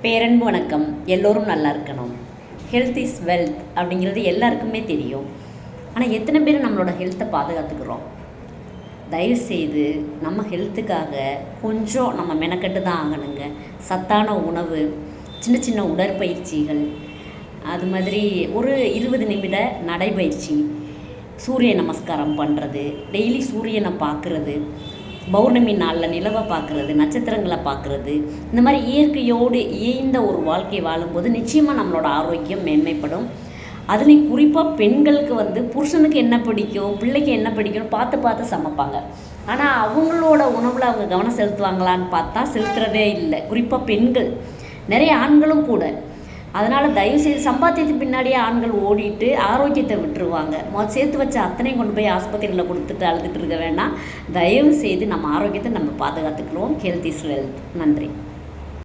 பேரன்பு வணக்கம். எல்லோரும் நல்லா இருக்கணும். ஹெல்த் இஸ் வெல்த் அப்படிங்கிறது எல்லாருக்குமே தெரியும். ஆனால் எத்தனை பேர் நம்மளோட ஹெல்த்தை பாதுகாத்துக்கிறோம்? தயவுசெய்து நம்ம ஹெல்த்துக்காக கொஞ்சம் நம்ம மெனக்கட்டு தான் ஆகணுங்க. சத்தான உணவு, சின்ன சின்ன உடற்பயிற்சிகள், அது மாதிரி ஒரு 20 நிமிட நடைப்பயிற்சி, சூரிய நமஸ்காரம் பண்ணுறது, டெய்லி சூரியனை பார்க்குறது, பௌர்ணமி நாளில் நிலவை பார்க்குறது, நட்சத்திரங்களை பார்க்குறது, இந்த மாதிரி இயற்கையோடு இயைந்த ஒரு வாழ்க்கை வாழும்போது நிச்சயமாக நம்மளோட ஆரோக்கியம் மேன்மைப்படும். அதுலேயும் குறிப்பாக பெண்களுக்கு புருஷனுக்கு என்ன பிடிக்கும், பிள்ளைக்கு என்ன பிடிக்கும்னு பார்த்து பார்த்து சமைப்பாங்க. ஆனால் அவங்களோட உணவில் அவங்க கவனம் செலுத்துவாங்களான்னு பார்த்தா செலுத்துறதே இல்லை. குறிப்பாக பெண்கள், நிறைய ஆண்களும் கூட. அதனால் தயவுசெய்து சம்பாத்தியத்துக்கு பின்னாடியே ஆண்கள் ஓடிட்டு ஆரோக்கியத்தை விட்டுருவாங்க. சேர்த்து வச்ச அத்தனையும் கொண்டு போய் ஆஸ்பத்திரியில் கொடுத்துட்டு அழுதுட்டு இருக்க வேண்டாம். தயவு செய்து நம்ம ஆரோக்கியத்தை நம்ம பாதுகாத்துக்கிறோம். Health is wealth. நன்றி.